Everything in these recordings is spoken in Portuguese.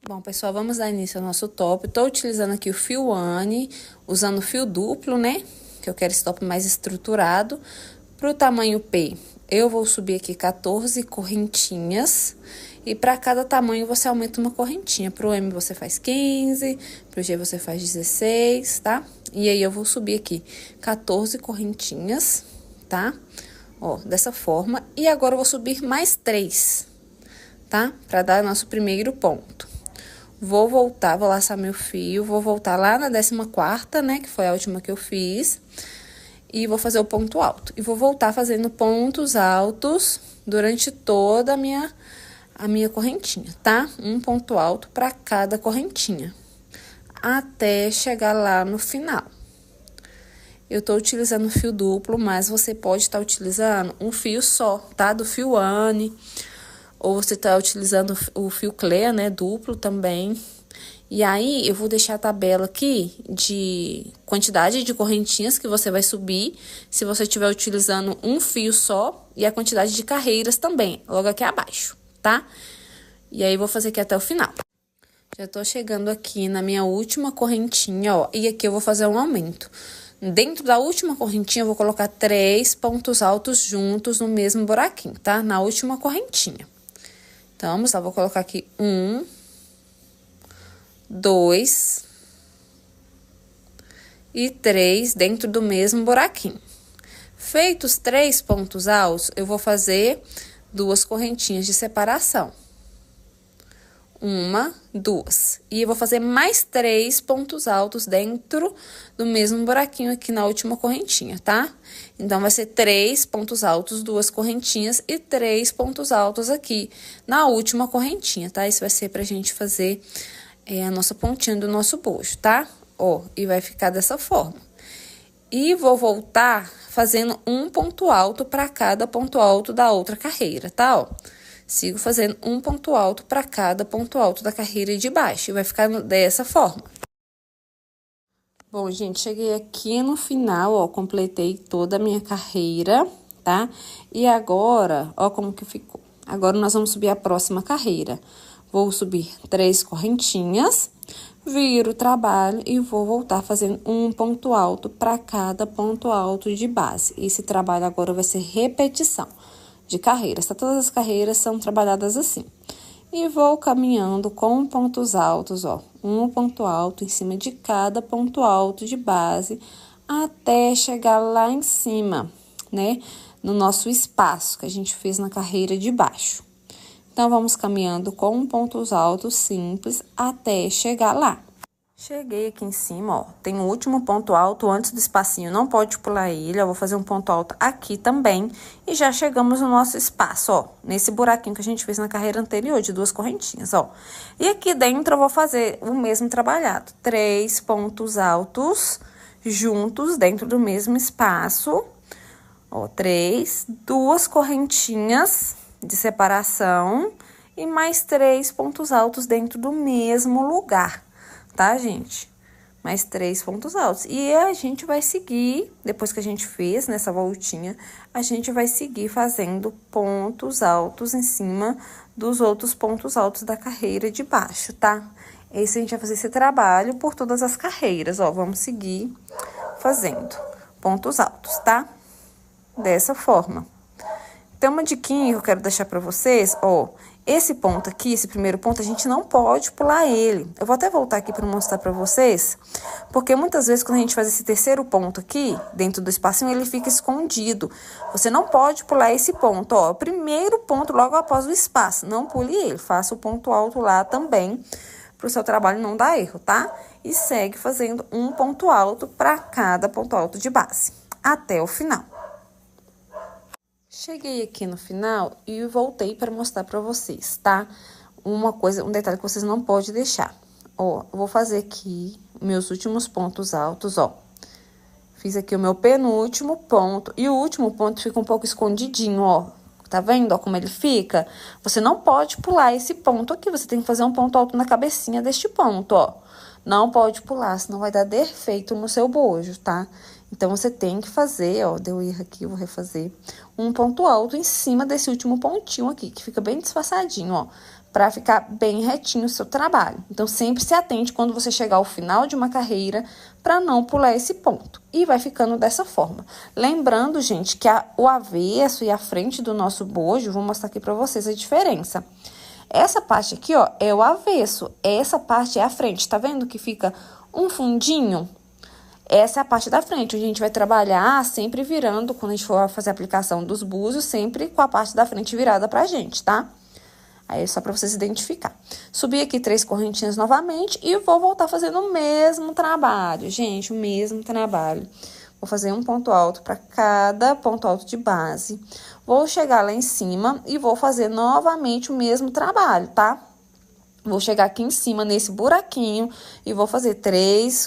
Bom, pessoal, vamos dar início ao nosso top. Tô utilizando aqui o fio Anne, usando o fio duplo, né? Que eu quero esse top mais estruturado. Pro tamanho P, eu vou subir aqui 14 correntinhas. E para cada tamanho você aumenta uma correntinha. Pro M você faz 15, pro G você faz 16, tá? E aí eu vou subir aqui 14 correntinhas, tá? Ó, dessa forma. E agora eu vou subir mais 3, tá? Para dar nosso primeiro ponto. Vou voltar, vou laçar meu fio, vou voltar lá na 14ª, né, que foi a última que eu fiz. E vou fazer o ponto alto. E vou voltar fazendo pontos altos durante toda a minha correntinha, tá? Um ponto alto para cada correntinha. Até chegar lá no final. Eu tô utilizando fio duplo, mas você pode estar utilizando um fio só, tá? Do fio Anne. Ou você tá utilizando o fio Clea, né, duplo também. E aí, eu vou deixar a tabela aqui de quantidade de correntinhas que você vai subir, se você estiver utilizando um fio só, e a quantidade de carreiras também, logo aqui abaixo, tá? E aí, vou fazer aqui até o final. Já tô chegando aqui na minha última correntinha, ó, e aqui eu vou fazer um aumento. Dentro da última correntinha, eu vou colocar 3 pontos altos juntos no mesmo buraquinho, tá? Na última correntinha. Então, vamos lá, vou colocar aqui 1, 2 e 3 dentro do mesmo buraquinho. Feitos 3 pontos altos, eu vou fazer 2 correntinhas de separação. 1, 2. E eu vou fazer mais 3 pontos altos dentro do mesmo buraquinho aqui na última correntinha, tá? Então, vai ser 3 pontos altos, 2 correntinhas e 3 pontos altos aqui na última correntinha, tá? Isso vai ser pra gente fazer a nossa pontinha do nosso bojo, tá? Ó, e vai ficar dessa forma. E vou voltar fazendo um ponto alto pra cada ponto alto da outra carreira, tá? Ó. Sigo fazendo um ponto alto para cada ponto alto da carreira de baixo. E vai ficar dessa forma. Bom, gente, cheguei aqui no final, ó, completei toda a minha carreira, tá? E agora, ó como que ficou. Agora, nós vamos subir a próxima carreira. Vou subir 3 correntinhas, viro o trabalho e vou voltar fazendo um ponto alto para cada ponto alto de base. Esse trabalho agora vai ser repetição de carreiras, tá? Todas as carreiras são trabalhadas assim. E vou caminhando com pontos altos, ó, um ponto alto em cima de cada ponto alto de base, até chegar lá em cima, né? No nosso espaço que a gente fez na carreira de baixo. Então, vamos caminhando com pontos altos simples até chegar lá. Cheguei aqui em cima, ó, tem o último ponto alto antes do espacinho, não pode pular ele, eu vou fazer um ponto alto aqui também. E já chegamos no nosso espaço, ó, nesse buraquinho que a gente fez na carreira anterior, de 2 correntinhas, ó. E aqui dentro eu vou fazer o mesmo trabalhado, 3 pontos altos juntos dentro do mesmo espaço, ó, 3, 2 correntinhas de separação e mais 3 pontos altos dentro do mesmo lugar. Tá, gente? Mais 3 pontos altos. E a gente vai seguir, depois que a gente fez nessa voltinha, a gente vai seguir fazendo pontos altos em cima dos outros pontos altos da carreira de baixo, tá? Esse a gente vai fazer esse trabalho por todas as carreiras, ó. Vamos seguir fazendo pontos altos, tá? Dessa forma. Tem uma diquinha que eu quero deixar pra vocês, ó. Esse ponto aqui, esse primeiro ponto, a gente não pode pular ele. Eu vou até voltar aqui para mostrar para vocês, porque muitas vezes quando a gente faz esse terceiro ponto aqui, dentro do espacinho, ele fica escondido. Você não pode pular esse ponto, ó, o primeiro ponto logo após o espaço, não pule ele, faça o ponto alto lá também, para o seu trabalho não dar erro, tá? E segue fazendo um ponto alto para cada ponto alto de base, até o final. Cheguei aqui no final e voltei para mostrar para vocês, tá? Um detalhe que vocês não podem deixar. Ó, eu vou fazer aqui meus últimos pontos altos, ó. Fiz aqui o meu penúltimo ponto e o último ponto fica um pouco escondidinho, ó. Tá vendo, ó, como ele fica? Você não pode pular esse ponto aqui, você tem que fazer um ponto alto na cabecinha deste ponto, ó. Não pode pular, senão vai dar defeito no seu bojo, tá? Então, você tem que fazer, ó, deu erro aqui, eu vou refazer, um ponto alto em cima desse último pontinho aqui, que fica bem disfarçadinho, ó, para ficar bem retinho o seu trabalho. Então, sempre se atente quando você chegar ao final de uma carreira para não pular esse ponto. E vai ficando dessa forma. Lembrando, gente, que o avesso e a frente do nosso bojo, vou mostrar aqui para vocês a diferença. Essa parte aqui, ó, é o avesso. Essa parte é a frente. Tá vendo que fica um fundinho? Essa é a parte da frente. A gente vai trabalhar sempre virando, quando a gente for fazer a aplicação dos búzios, sempre com a parte da frente virada pra gente, tá? Aí é só pra vocês identificar. Subi aqui 3 correntinhas novamente e vou voltar fazendo o mesmo trabalho, gente, o mesmo trabalho. Vou fazer um ponto alto para cada ponto alto de base. Vou chegar lá em cima e vou fazer novamente o mesmo trabalho, tá? Vou chegar aqui em cima nesse buraquinho e vou fazer 3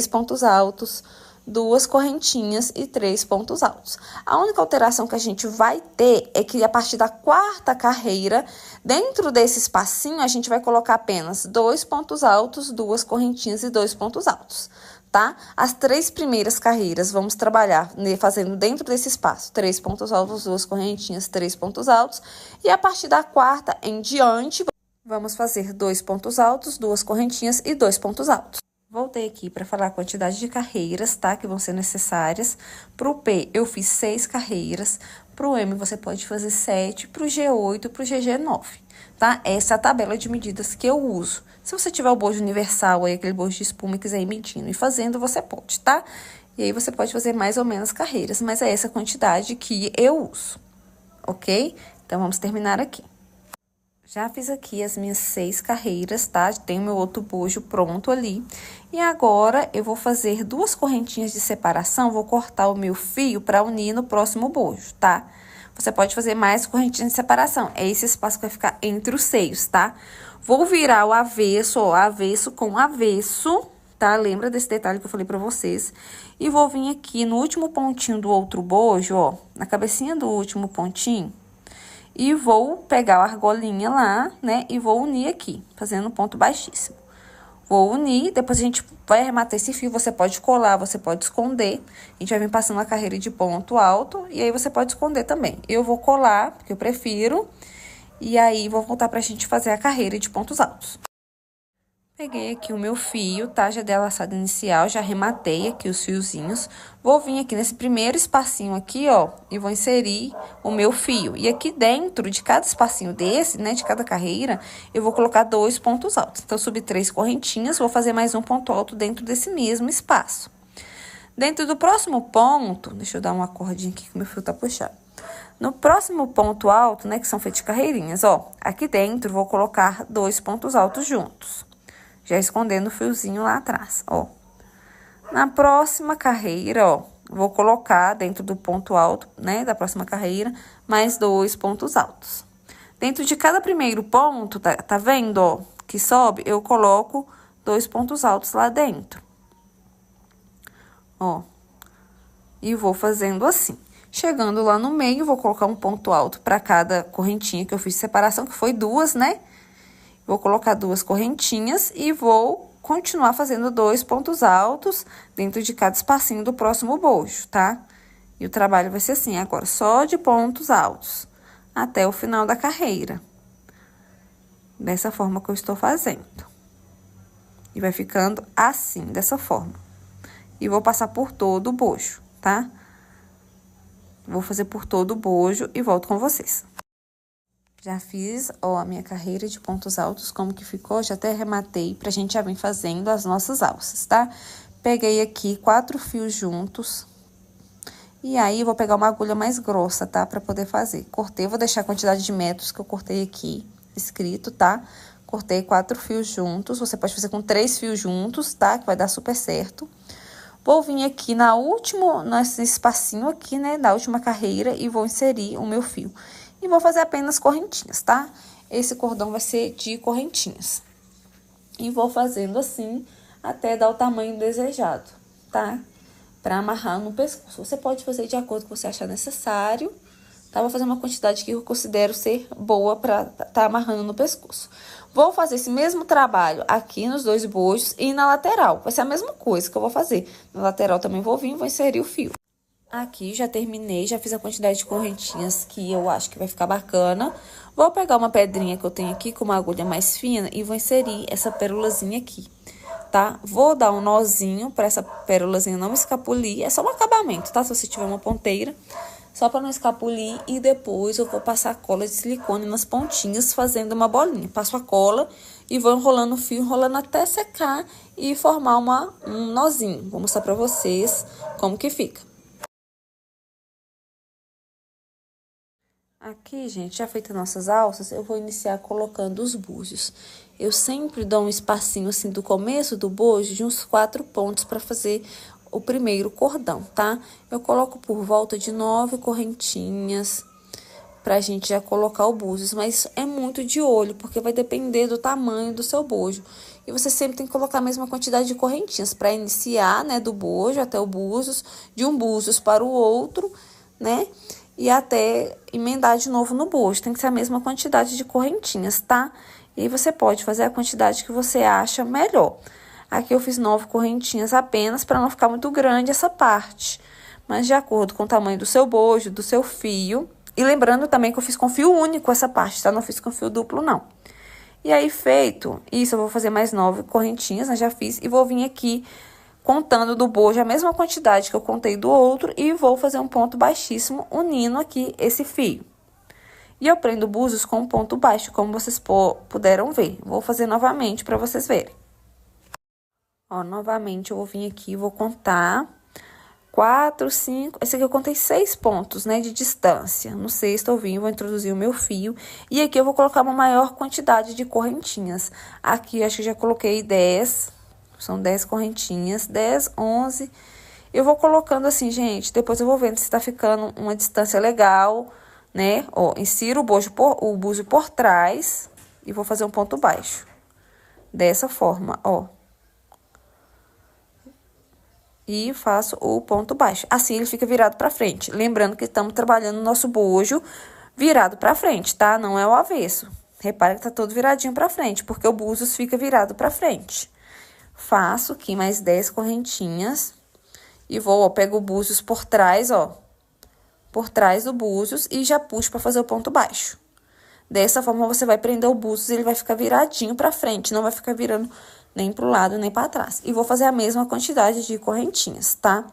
pontos altos, 2 correntinhas e 3 pontos altos. A única alteração que a gente vai ter é que a partir da 4ª carreira, dentro desse espacinho, a gente vai colocar apenas 2 pontos altos, 2 correntinhas e 2 pontos altos, tá? As 3 primeiras carreiras, vamos trabalhar fazendo dentro desse espaço, 3 pontos altos, 2 correntinhas, 3 pontos altos. E a partir da 4ª em diante, vamos fazer 2 pontos altos, 2 correntinhas e 2 pontos altos. Voltei aqui para falar a quantidade de carreiras, tá? Que vão ser necessárias. Pro P, eu fiz 6 carreiras. Pro M, você pode fazer 7. Pro G, 8. Pro GG, 9. Tá? Essa é a tabela de medidas que eu uso. Se você tiver o bojo universal, aí aquele bojo de espuma e quiser ir medindo e fazendo, você pode, tá? E aí, você pode fazer mais ou menos carreiras. Mas é essa quantidade que eu uso, ok? Então, vamos terminar aqui. Já fiz aqui as minhas 6 carreiras, tá? Tenho meu outro bojo pronto ali. E agora, eu vou fazer 2 correntinhas de separação, vou cortar o meu fio para unir no próximo bojo, tá? Você pode fazer mais correntinhas de separação, é esse espaço que vai ficar entre os seios, tá? Vou virar o avesso, ó, avesso com avesso, tá? Lembra desse detalhe que eu falei pra vocês? E vou vir aqui no último pontinho do outro bojo, ó, na cabecinha do último pontinho. E vou pegar a argolinha lá, né? E vou unir aqui, fazendo um ponto baixíssimo. Vou unir, depois a gente vai arrematar esse fio, você pode colar, você pode esconder. A gente vai vir passando a carreira de ponto alto, e aí você pode esconder também. Eu vou colar, porque eu prefiro, e aí vou voltar pra gente fazer a carreira de pontos altos. Peguei aqui o meu fio, tá? Já dei a laçada inicial, já arrematei aqui os fiozinhos. Vou vir aqui nesse primeiro espacinho aqui, ó, e vou inserir o meu fio. E aqui dentro de cada espacinho desse, né, de cada carreira, eu vou colocar 2 pontos altos. Então, eu subi 3 correntinhas, vou fazer mais um ponto alto dentro desse mesmo espaço. Dentro do próximo ponto, deixa eu dar uma cordinha aqui que o meu fio tá puxado. No próximo ponto alto, né, que são feitas carreirinhas, ó, aqui dentro vou colocar 2 pontos altos juntos. Já escondendo o fiozinho lá atrás, ó. Na próxima carreira, ó, vou colocar dentro do ponto alto, né, da próxima carreira, mais 2 pontos altos. Dentro de cada primeiro ponto, tá vendo, ó, que sobe, eu coloco 2 pontos altos lá dentro. Ó. E vou fazendo assim. Chegando lá no meio, vou colocar um ponto alto para cada correntinha que eu fiz de separação, que foi 2, né? Vou colocar 2 correntinhas e vou continuar fazendo 2 pontos altos dentro de cada espacinho do próximo bojo, tá? E o trabalho vai ser assim, agora, só de pontos altos, até o final da carreira. Dessa forma que eu estou fazendo. E vai ficando assim, dessa forma. E vou passar por todo o bojo, tá? Vou fazer por todo o bojo e volto com vocês. Já fiz, ó, a minha carreira de pontos altos, como que ficou, já até arrematei pra gente já vir fazendo as nossas alças, tá? Peguei aqui 4 fios juntos, e aí, vou pegar uma agulha mais grossa, tá? Pra poder fazer. Cortei, vou deixar a quantidade de metros que eu cortei aqui, escrito, tá? Cortei 4 fios juntos, você pode fazer com 3 fios juntos, tá? Que vai dar super certo. Vou vir aqui nesse espacinho aqui, né, da última carreira, e vou inserir o meu fio. E vou fazer apenas correntinhas, tá? Esse cordão vai ser de correntinhas. E vou fazendo assim, até dar o tamanho desejado, tá? Pra amarrar no pescoço. Você pode fazer de acordo com o que você achar necessário, tá? Vou fazer uma quantidade que eu considero ser boa pra tá amarrando no pescoço. Vou fazer esse mesmo trabalho aqui nos 2 bojos e na lateral. Vai ser a mesma coisa que eu vou fazer. Na lateral também vou vir, vou inserir o fio. Aqui já terminei, já fiz a quantidade de correntinhas que eu acho que vai ficar bacana. Vou pegar uma pedrinha que eu tenho aqui com uma agulha mais fina e vou inserir essa pérolazinha aqui, tá? Vou dar um nozinho pra essa pérolazinha não escapulir, é só um acabamento, tá? Se você tiver uma ponteira, só pra não escapulir. E depois eu vou passar cola de silicone nas pontinhas, fazendo uma bolinha. Passo a cola e vou enrolando o fio, enrolando até secar e formar um nozinho. Vou mostrar pra vocês como que fica. Aqui, gente, já feitas nossas alças, eu vou iniciar colocando os búzios. Eu sempre dou um espacinho assim do começo do bojo de uns 4 pontos para fazer o primeiro cordão, tá? Eu coloco por volta de 9 correntinhas pra gente já colocar o búzios, mas é muito de olho, porque vai depender do tamanho do seu bojo. E você sempre tem que colocar a mesma quantidade de correntinhas para iniciar, né, do bojo até o búzios, de um búzios para o outro, né? E até emendar de novo no bojo. Tem que ser a mesma quantidade de correntinhas, tá? E você pode fazer a quantidade que você acha melhor. Aqui eu fiz 9 correntinhas apenas, para não ficar muito grande essa parte. Mas de acordo com o tamanho do seu bojo, do seu fio. E lembrando também que eu fiz com fio único essa parte, tá? Não fiz com fio duplo, não. E aí, feito isso, eu vou fazer mais 9 correntinhas, né? Já fiz. E vou vir aqui contando do bojo a mesma quantidade que eu contei do outro e vou fazer um ponto baixíssimo unindo aqui esse fio. E eu prendo búzios com um ponto baixo, como vocês puderam ver. Vou fazer novamente para vocês verem. Ó, novamente eu vou vir aqui, vou contar 4, 5... Esse aqui eu contei 6 pontos, né, de distância. No sexto eu vim, vou introduzir o meu fio. E aqui eu vou colocar uma maior quantidade de correntinhas. Aqui eu acho que já coloquei 10... São 10 correntinhas, 10, 11. Eu vou colocando assim, gente, depois eu vou vendo se tá ficando uma distância legal, né? Ó, insiro o búzio por trás e vou fazer um ponto baixo. Dessa forma, ó. E faço o ponto baixo. Assim, ele fica virado pra frente. Lembrando que estamos trabalhando o nosso bojo virado pra frente, tá? Não é o avesso. Repara que tá todo viradinho pra frente, porque o búzios fica virado pra frente. Faço aqui mais 10 correntinhas e vou, ó, pego o búzios por trás, ó, por trás do búzios e já puxo pra fazer o ponto baixo. Dessa forma, você vai prender o búzios e ele vai ficar viradinho pra frente, não vai ficar virando nem pro lado, nem pra trás. E vou fazer a mesma quantidade de correntinhas, tá?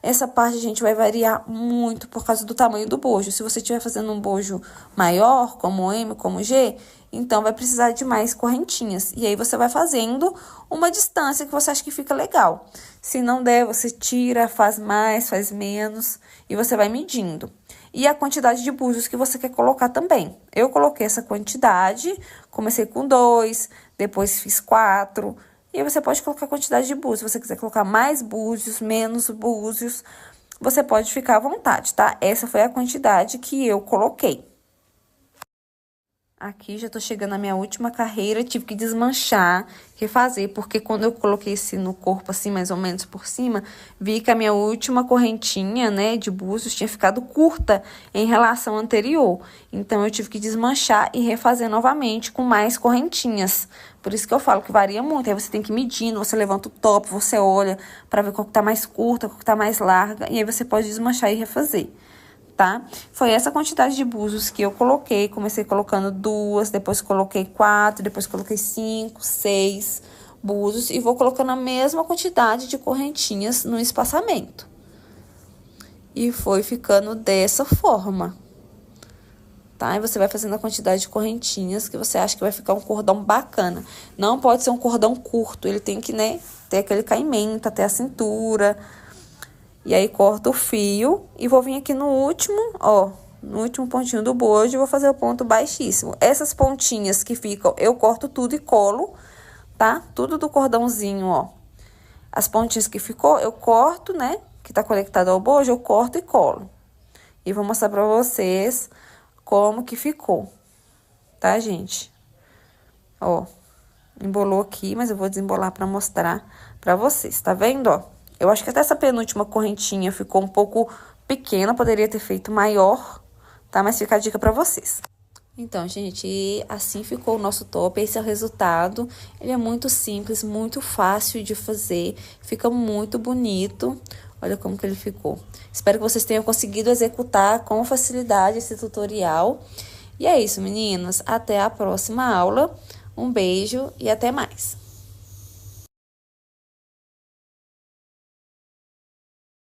Essa parte, gente, vai variar muito por causa do tamanho do bojo. Se você estiver fazendo um bojo maior, como M, como G, então vai precisar de mais correntinhas. E aí, você vai fazendo uma distância que você acha que fica legal. Se não der, você tira, faz mais, faz menos, e você vai medindo. E a quantidade de búzios que você quer colocar também. Eu coloquei essa quantidade, comecei com 2, depois fiz 4... E aí, você pode colocar a quantidade de búzios. Se você quiser colocar mais búzios, menos búzios, você pode ficar à vontade, tá? Essa foi a quantidade que eu coloquei. Aqui já tô chegando na minha última carreira, tive que desmanchar, refazer, porque quando eu coloquei esse no corpo, assim, mais ou menos por cima, vi que a minha última correntinha, né, de búzios tinha ficado curta em relação à anterior. Então, eu tive que desmanchar e refazer novamente com mais correntinhas. Por isso que eu falo que varia muito, aí você tem que ir medindo, você levanta o top, você olha pra ver qual que tá mais curta, qual que tá mais larga, e aí você pode desmanchar e refazer. Tá? Foi essa quantidade de búzios que eu coloquei. Comecei colocando 2, depois coloquei 4, depois coloquei 5, 6 búzios. E vou colocando a mesma quantidade de correntinhas no espaçamento. E foi ficando dessa forma. Tá? E você vai fazendo a quantidade de correntinhas que você acha que vai ficar um cordão bacana. Não pode ser um cordão curto, ele tem que, né, ter aquele caimento até a cintura. E aí, corto o fio e vou vir aqui no último, ó, no último pontinho do bojo e vou fazer o ponto baixíssimo. Essas pontinhas que ficam, eu corto tudo e colo, tá? Tudo do cordãozinho, ó. As pontinhas que ficou, eu corto, né? Que tá conectado ao bojo, eu corto e colo. E vou mostrar pra vocês como que ficou, tá, gente? Ó, embolou aqui, mas eu vou desembolar pra mostrar pra vocês, tá vendo, ó? Eu acho que até essa penúltima correntinha ficou um pouco pequena, poderia ter feito maior, tá? Mas fica a dica pra vocês. Então, gente, assim ficou o nosso top, esse é o resultado. Ele é muito simples, muito fácil de fazer, fica muito bonito. Olha como que ele ficou. Espero que vocês tenham conseguido executar com facilidade esse tutorial. E é isso, meninas. Até a próxima aula. Um beijo e até mais.